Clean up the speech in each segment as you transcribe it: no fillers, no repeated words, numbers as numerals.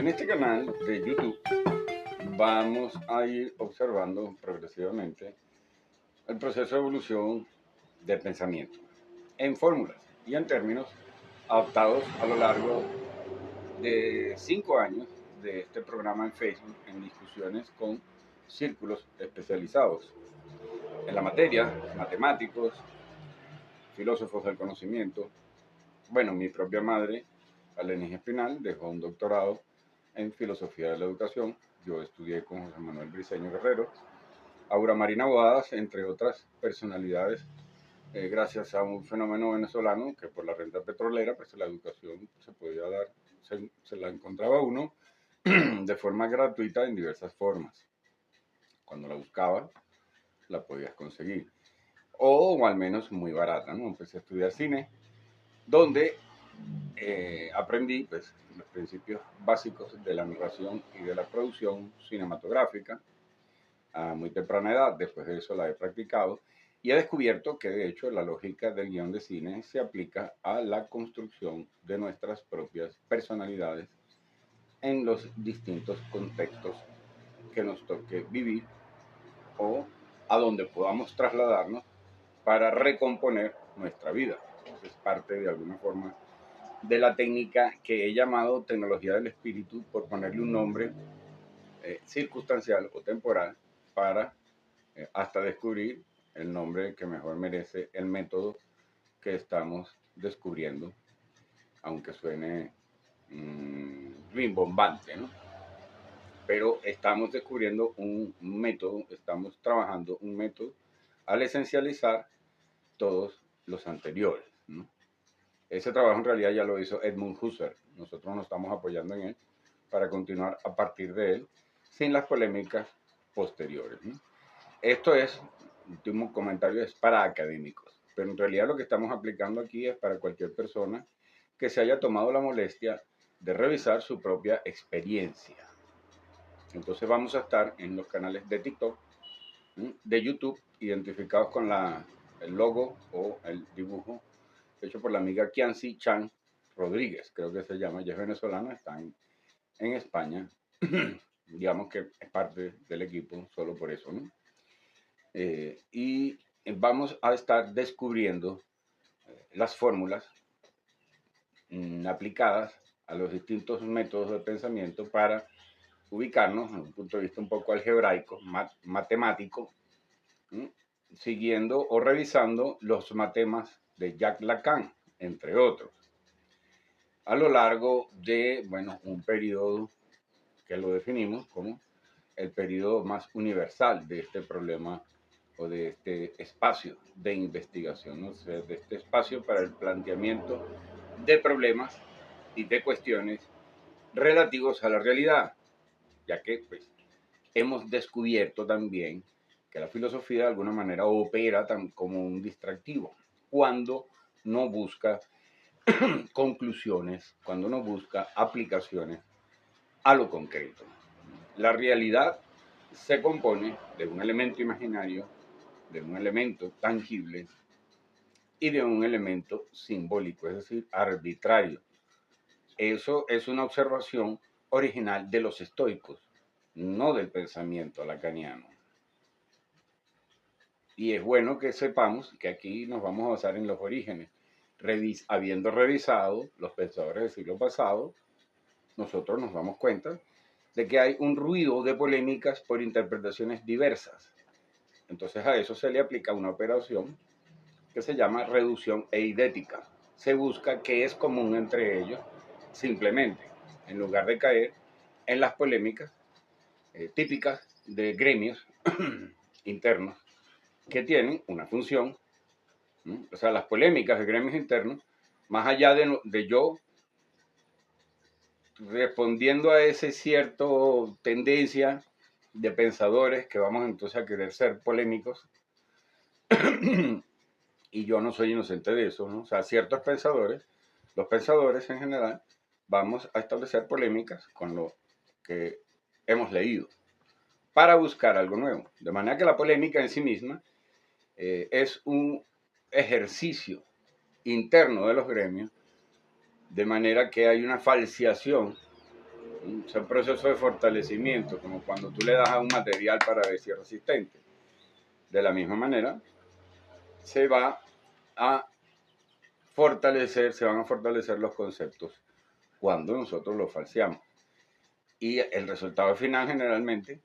En este canal de YouTube vamos a ir observando progresivamente el proceso de evolución del pensamiento en fórmulas y en términos adaptados a lo largo de 5 años de este programa en Facebook en discusiones con círculos especializados en la materia, matemáticos, filósofos del conocimiento. Bueno, mi propia madre, Alenis Espinal, dejó un doctorado en filosofía de la educación. Yo estudié con José Manuel Briceño Guerrero, Aura Marina Boadas, entre otras personalidades, gracias a un fenómeno venezolano que por la renta petrolera, pues la educación se podía dar, se la encontraba uno de forma gratuita en diversas formas. Cuando la buscaba, la podías conseguir. O al menos muy barata, ¿no? Empecé a estudiar cine, donde aprendí pues, los principios básicos de la narración y de la producción cinematográfica a muy temprana edad. Después de eso la he practicado y he descubierto que de hecho la lógica del guión de cine se aplica a la construcción de nuestras propias personalidades en los distintos contextos que nos toque vivir o a donde podamos trasladarnos para recomponer nuestra vida. Entonces, es parte de alguna forma de la técnica que he llamado tecnología del espíritu, por ponerle un nombre circunstancial o temporal para hasta descubrir el nombre que mejor merece el método que estamos descubriendo, aunque suene rimbombante, ¿no? Pero estamos descubriendo un método, estamos trabajando un método al esencializar todos los anteriores, ¿no? Ese trabajo en realidad ya lo hizo Edmund Husserl. Nosotros nos estamos apoyando en él para continuar a partir de él sin las polémicas posteriores, ¿no? Esto es, último comentario, es para académicos, pero en realidad lo que estamos aplicando aquí es para cualquier persona que se haya tomado la molestia de revisar su propia experiencia. Entonces vamos a estar en los canales de TikTok, de YouTube, identificados con el logo o el dibujo hecho por la amiga Kianci Chan Rodríguez, creo que se llama, ella es venezolana, está en España, digamos que es parte del equipo solo por eso, ¿no? Y vamos a estar descubriendo las fórmulas aplicadas a los distintos métodos de pensamiento para ubicarnos en un punto de vista un poco algebraico, matemático, siguiendo o revisando los matemas de Jacques Lacan, entre otros, a lo largo de, bueno, un periodo que lo definimos como el periodo más universal de este problema o de este espacio de investigación, ¿no? O sea, de este espacio para el planteamiento de problemas y de cuestiones relativos a la realidad, ya que pues, hemos descubierto también que la filosofía de alguna manera opera como un distractivo cuando no busca conclusiones, cuando no busca aplicaciones a lo concreto. La realidad se compone de un elemento imaginario, de un elemento tangible y de un elemento simbólico, es decir, arbitrario. Eso es una observación original de los estoicos, no del pensamiento lacaniano. Y es bueno que sepamos que aquí nos vamos a basar en los orígenes. Habiendo revisado los pensadores del siglo pasado, nosotros nos damos cuenta de que hay un ruido de polémicas por interpretaciones diversas. Entonces a eso se le aplica una operación que se llama reducción eidética. Se busca qué es común entre ellos, simplemente, en lugar de caer en las polémicas típicas de gremios internos que tienen una función. O sea, las polémicas de gremios internos, más allá de yo respondiendo a ese cierto tendencia de pensadores que vamos entonces a querer ser polémicos, y yo no soy inocente de eso, ¿no? O sea, ciertos pensadores, los pensadores en general, vamos a establecer polémicas con lo que hemos leído para buscar algo nuevo. De manera que la polémica en sí misma es un ejercicio interno de los gremios, de manera que hay una falseación Es un proceso de fortalecimiento, como cuando tú le das a un material para ver si es resistente. De la misma manera, se va a se van a fortalecer los conceptos cuando nosotros los falseamos. Y el resultado final generalmente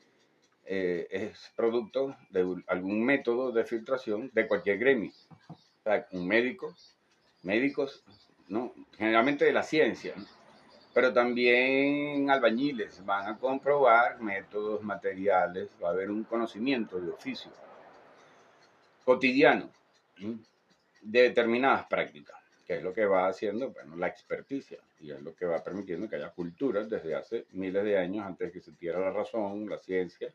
es producto de algún método de filtración de cualquier gremio. O sea, un médicos, ¿no? Generalmente de la ciencia, ¿no? Pero también albañiles van a comprobar métodos materiales, va a haber un conocimiento de oficio cotidiano, ¿sí?, de determinadas prácticas, que es lo que va haciendo, bueno, la experticia, y es lo que va permitiendo que haya culturas desde hace miles de años, antes de que se diera la razón, la ciencia.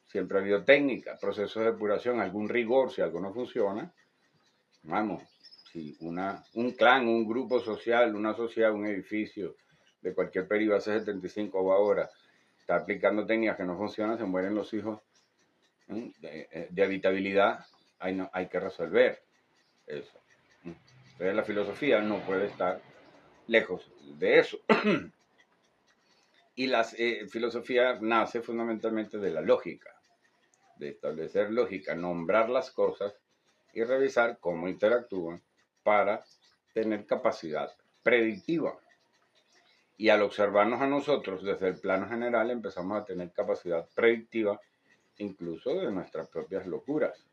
Siempre ha habido técnica, procesos de depuración, algún rigor, si algo no funciona, vamos, si un clan, un grupo social, una sociedad, un edificio de cualquier periodo hace 75 o ahora está aplicando técnicas que no funcionan, se mueren los hijos, ¿eh?, de habitabilidad, hay que resolver eso. Entonces la filosofía no puede estar lejos de eso. Y la filosofía nace fundamentalmente de la lógica, de establecer lógica, nombrar las cosas y revisar cómo interactúan para tener capacidad predictiva. Y al observarnos a nosotros desde el plano general empezamos a tener capacidad predictiva incluso de nuestras propias locuras,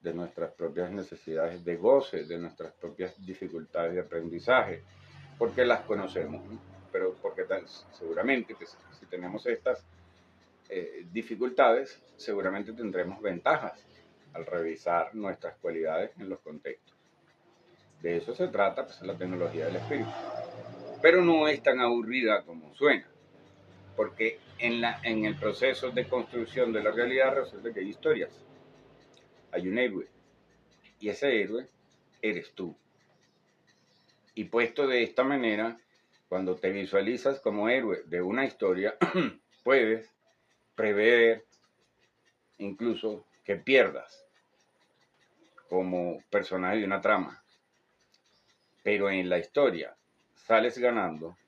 de nuestras propias necesidades de goce, de nuestras propias dificultades de aprendizaje, porque las conocemos, ¿no? Pero porque seguramente que si tenemos estas dificultades, seguramente tendremos ventajas al revisar nuestras cualidades en los contextos. De eso se trata, pues, la tecnología del espíritu. Pero no es tan aburrida como suena, porque en el proceso de construcción de la realidad resulta que hay historias. Hay un héroe, y ese héroe eres tú. Y puesto de esta manera, cuando te visualizas como héroe de una historia, puedes prever incluso que pierdas como personaje de una trama. Pero en la historia sales ganando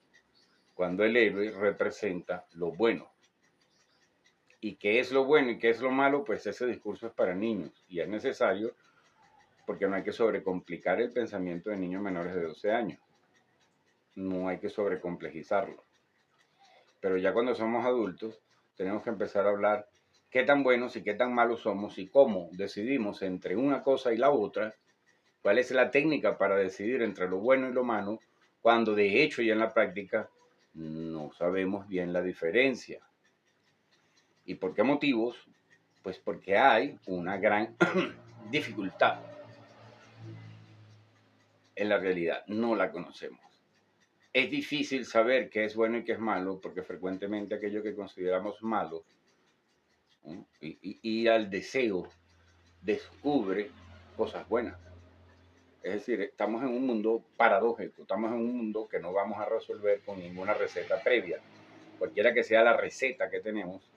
cuando el héroe representa lo bueno. ¿Y qué es lo bueno y qué es lo malo? Pues ese discurso es para niños y es necesario porque no hay que sobrecomplicar el pensamiento de niños menores de 12 años. No hay que sobrecomplejizarlo. Pero ya cuando somos adultos tenemos que empezar a hablar qué tan buenos y qué tan malos somos y cómo decidimos entre una cosa y la otra, cuál es la técnica para decidir entre lo bueno y lo malo, cuando de hecho y en la práctica no sabemos bien la diferencia. ¿Y por qué motivos? Pues porque hay una gran dificultad en la realidad, no la conocemos. Es difícil saber qué es bueno y qué es malo, porque frecuentemente aquello que consideramos malo, ¿no?, y al deseo descubre cosas buenas. Es decir, estamos en un mundo paradójico, estamos en un mundo que no vamos a resolver con ninguna receta previa. Cualquiera que sea la receta que tenemos,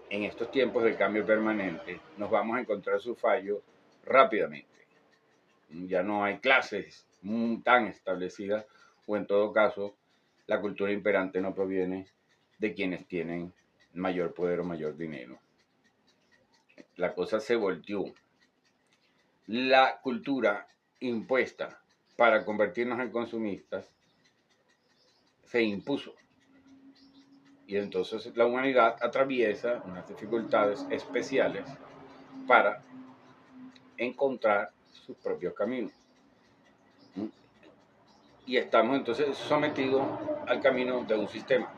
en estos tiempos de cambio permanente, nos vamos a encontrar su fallo rápidamente. Ya no hay clases tan establecidas, o en todo caso, la cultura imperante no proviene de quienes tienen mayor poder o mayor dinero. La cosa se volteó. La cultura impuesta para convertirnos en consumistas se impuso. Y entonces la humanidad atraviesa unas dificultades especiales para encontrar sus propios caminos. Y estamos entonces sometidos al camino de un sistema.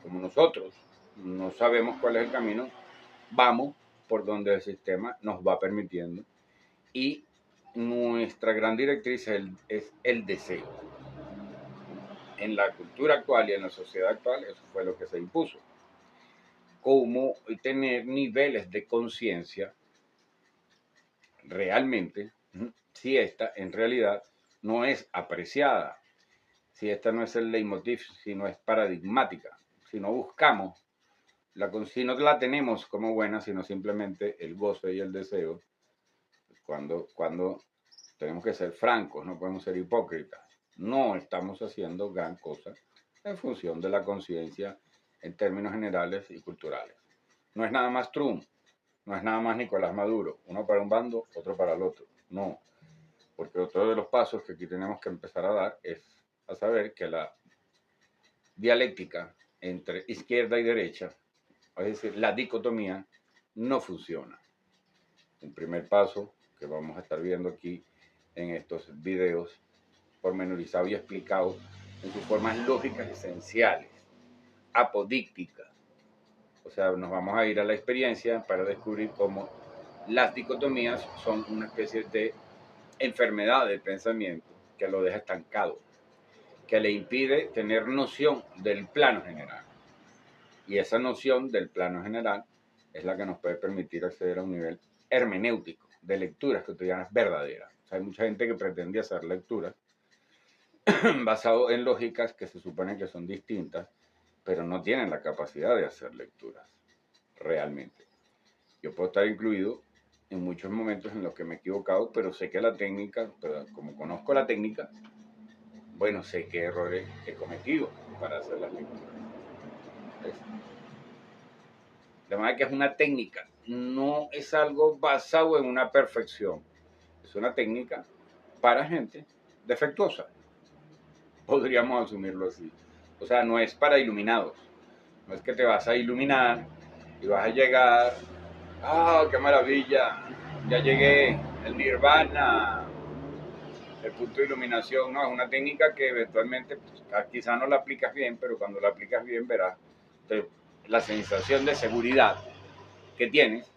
Como nosotros no sabemos cuál es el camino, vamos por donde el sistema nos va permitiendo. Y nuestra gran directriz es el deseo. En la cultura actual y en la sociedad actual, eso fue lo que se impuso. Cómo tener niveles de conciencia realmente, si esta en realidad no es apreciada, si esta no es el leitmotiv, si no es paradigmática, si no buscamos, si no la tenemos como buena, sino simplemente el goce y el deseo, cuando tenemos que ser francos, no podemos ser hipócritas, no estamos haciendo gran cosa en función de la conciencia en términos generales y culturales. No es nada más Trump, no es nada más Nicolás Maduro, uno para un bando, otro para el otro. No, porque otro de los pasos que aquí tenemos que empezar a dar es a saber que la dialéctica entre izquierda y derecha, es decir, la dicotomía, no funciona. Un primer paso que vamos a estar viendo aquí en estos videos pormenorizados y explicados en sus formas lógicas esenciales, apodícticas. O sea, nos vamos a ir a la experiencia para descubrir cómo las dicotomías son una especie de enfermedad del pensamiento que lo deja estancado, que le impide tener noción del plano general. Y esa noción del plano general es la que nos puede permitir acceder a un nivel hermenéutico de lecturas cotidianas verdaderas. O sea, hay mucha gente que pretende hacer lecturas basado en lógicas que se supone que son distintas, pero no tienen la capacidad de hacer lecturas realmente. Yo puedo estar incluido en muchos momentos en los que me he equivocado, pero sé que la técnica, pero como conozco la técnica, bueno, sé qué errores he cometido para hacer las lecturas. De manera que es una técnica, no es algo basado en una perfección. Es una técnica para gente defectuosa. Podríamos asumirlo así. O sea, no es para iluminados. No es que te vas a iluminar y vas a llegar, ¡ah, qué maravilla! Ya llegué, el nirvana, el punto de iluminación. No, es una técnica que eventualmente pues, quizá no la aplicas bien, pero cuando la aplicas bien verás la sensación de seguridad que tienes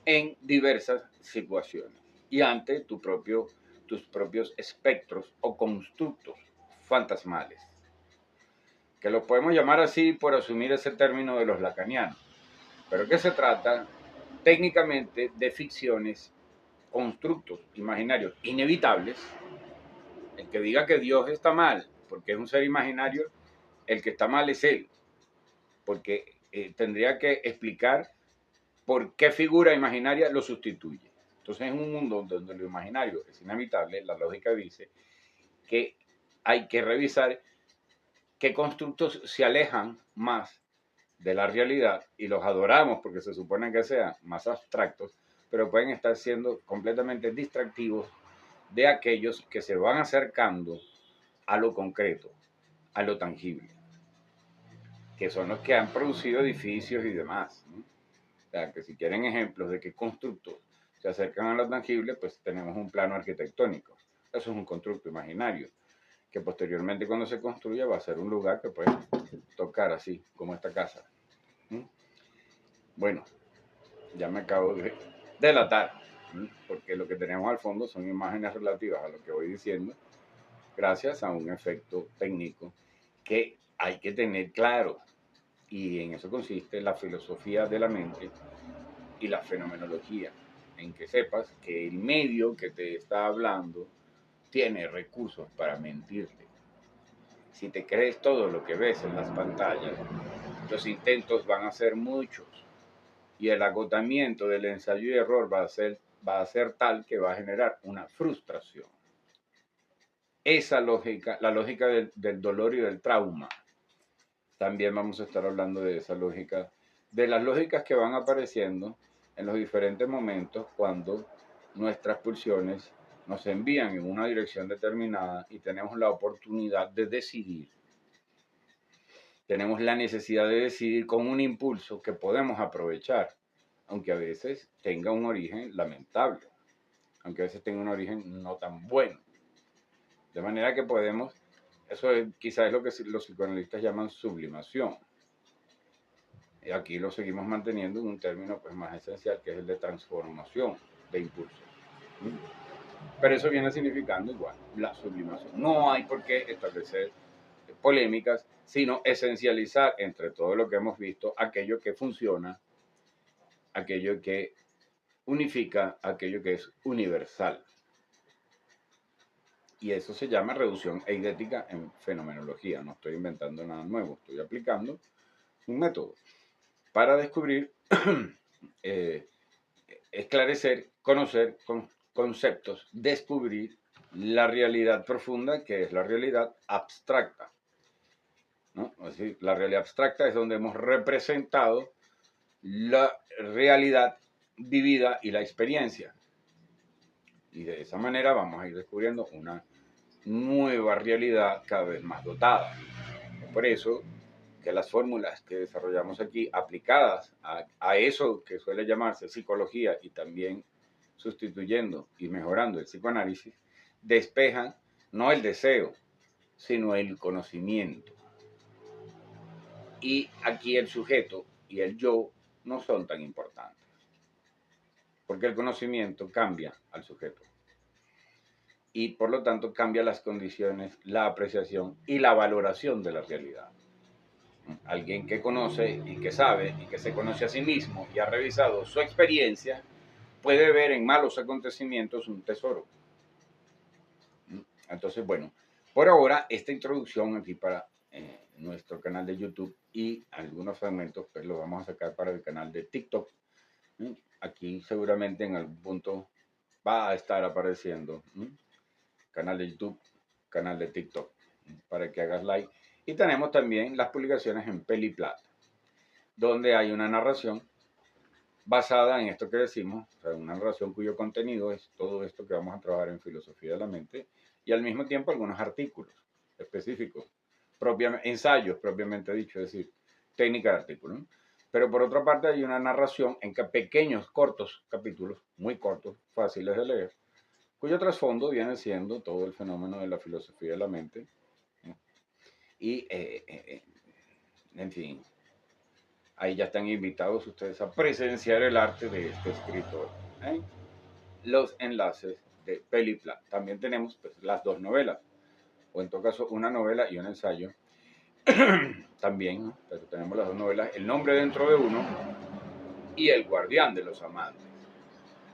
en diversas situaciones y ante tus propios espectros o constructos fantasmales, que lo podemos llamar así por asumir ese término de los lacanianos, pero que se trata técnicamente de ficciones, constructos imaginarios inevitables. El que diga que Dios está mal porque es un ser imaginario, el que está mal es él, porque tendría que explicar por qué figura imaginaria lo sustituye. Entonces, en un mundo donde lo imaginario es inevitable, la lógica dice que hay que revisar qué constructos se alejan más de la realidad y los adoramos porque se supone que sean más abstractos, pero pueden estar siendo completamente distractivos de aquellos que se van acercando a lo concreto, a lo tangible, que son los que han producido edificios y demás, ¿no? O sea, que si quieren ejemplos de qué constructos se acercan a lo tangible, pues tenemos un plano arquitectónico. Eso es un constructo imaginario, que posteriormente cuando se construya va a ser un lugar que puede tocar así, como esta casa. ¿Mm? Bueno, ya me acabo de delatar, porque lo que tenemos al fondo son imágenes relativas a lo que voy diciendo, gracias a un efecto técnico que hay que tener claro. Y en eso consiste la filosofía de la mente y la fenomenología, en que sepas que el medio que te está hablando tiene recursos para mentirte. Si te crees todo lo que ves en las pantallas, los intentos van a ser muchos y el agotamiento del ensayo y error va a ser tal que va a generar una frustración. Esa lógica, la lógica del dolor y del trauma, también vamos a estar hablando de esa lógica, de las lógicas que van apareciendo en los diferentes momentos cuando nuestras pulsiones nos envían en una dirección determinada y tenemos la oportunidad de decidir. Tenemos la necesidad de decidir con un impulso que podemos aprovechar, aunque a veces tenga un origen lamentable, aunque a veces tenga un origen no tan bueno. De manera que podemos, quizás es lo que los psicoanalistas llaman sublimación. Y aquí lo seguimos manteniendo en un término pues, más esencial, que es el de transformación de impulso. Pero eso viene significando igual la sublimación. No hay por qué establecer polémicas, sino esencializar entre todo lo que hemos visto aquello que funciona, aquello que unifica, aquello que es universal. Y eso se llama reducción eidética en fenomenología. No estoy inventando nada nuevo, estoy aplicando un método para descubrir, esclarecer, conocer conceptos, descubrir la realidad profunda, que es la realidad abstracta. ¿no? Es decir, la realidad abstracta es donde hemos representado la realidad vivida y la experiencia. Y de esa manera vamos a ir descubriendo una nueva realidad cada vez más dotada. Por eso que las fórmulas que desarrollamos aquí, aplicadas a eso que suele llamarse psicología y también sustituyendo y mejorando el psicoanálisis, despejan no el deseo, sino el conocimiento. Y aquí el sujeto y el yo no son tan importantes, porque el conocimiento cambia al sujeto y por lo tanto cambia las condiciones, la apreciación y la valoración de la realidad. Alguien que conoce y que sabe y que se conoce a sí mismo y ha revisado su experiencia puede ver en malos acontecimientos un tesoro. Entonces, bueno, por ahora esta introducción aquí para nuestro canal de YouTube y algunos fragmentos pues los vamos a sacar para el canal de TikTok. Aquí seguramente en algún punto va a estar apareciendo canal de YouTube, canal de TikTok, para que hagas like. Y tenemos también las publicaciones en Peliplata, donde hay una narración basada en esto que decimos, o sea, una narración cuyo contenido es todo esto que vamos a trabajar en filosofía de la mente y al mismo tiempo algunos artículos específicos, ensayos propiamente dicho, es decir, técnica de artículo, ¿no? Pero por otra parte hay una narración en pequeños, cortos capítulos, muy cortos, fáciles de leer, cuyo trasfondo viene siendo todo el fenómeno de la filosofía de la mente, ¿no? Y, en fin, ahí ya están invitados ustedes a presenciar el arte de este escritor. Los enlaces de Peliplat. También tenemos pues, las dos novelas, o en todo caso una novela y un ensayo. También, ¿no? Pero tenemos las dos novelas, El nombre dentro de uno y El guardián de los amantes.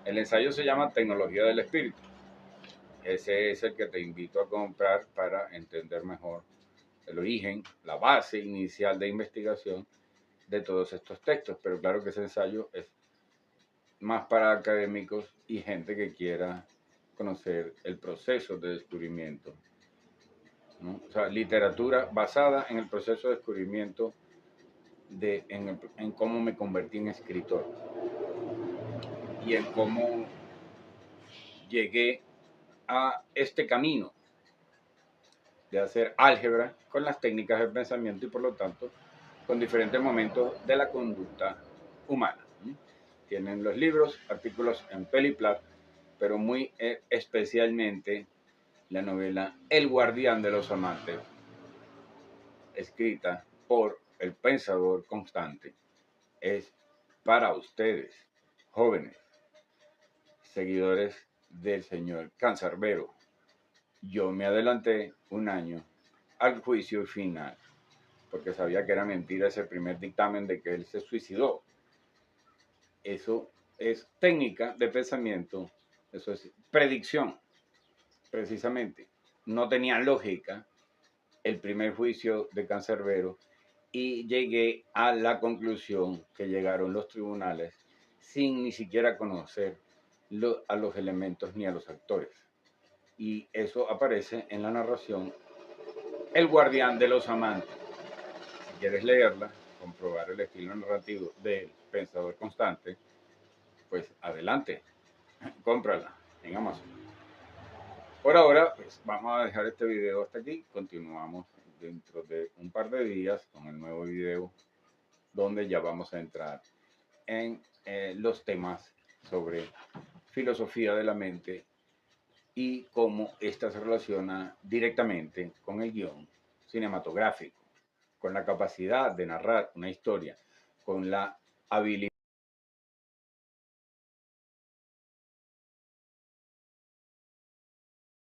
El ensayo se llama Tecnología del Espíritu. Ese es el que te invito a comprar para entender mejor el origen, la base inicial de investigación de todos estos textos. Pero claro que ese ensayo es más para académicos y gente que quiera conocer el proceso de descubrimiento, ¿no? O sea, literatura basada en el proceso de descubrimiento en cómo me convertí en escritor y en cómo llegué a este camino de hacer álgebra con las técnicas del pensamiento y por lo tanto con diferentes momentos de la conducta humana. Tienen los libros, artículos en Peliplat, pero muy especialmente la novela El guardián de los amantes, escrita por el pensador constante. Es para ustedes, jóvenes, seguidores del señor Cancerbero. Yo me adelanté un año al juicio final, porque sabía que era mentira ese primer dictamen de que él se suicidó. Eso es técnica de pensamiento, eso es predicción, precisamente. No tenía lógica el primer juicio de Cancerbero y llegué a la conclusión que llegaron los tribunales sin ni siquiera conocer a los elementos ni a los actores. Y eso aparece en la narración El guardián de los amantes. Si quieres leerla, comprobar el estilo narrativo del pensador constante, pues adelante, cómprala en Amazon. Por ahora, pues vamos a dejar este video hasta aquí. Continuamos dentro de un par de días con el nuevo video donde ya vamos a entrar en los temas sobre filosofía de la mente y cómo ésta se relaciona directamente con el guión cinematográfico, con la capacidad de narrar una historia, con la habilidad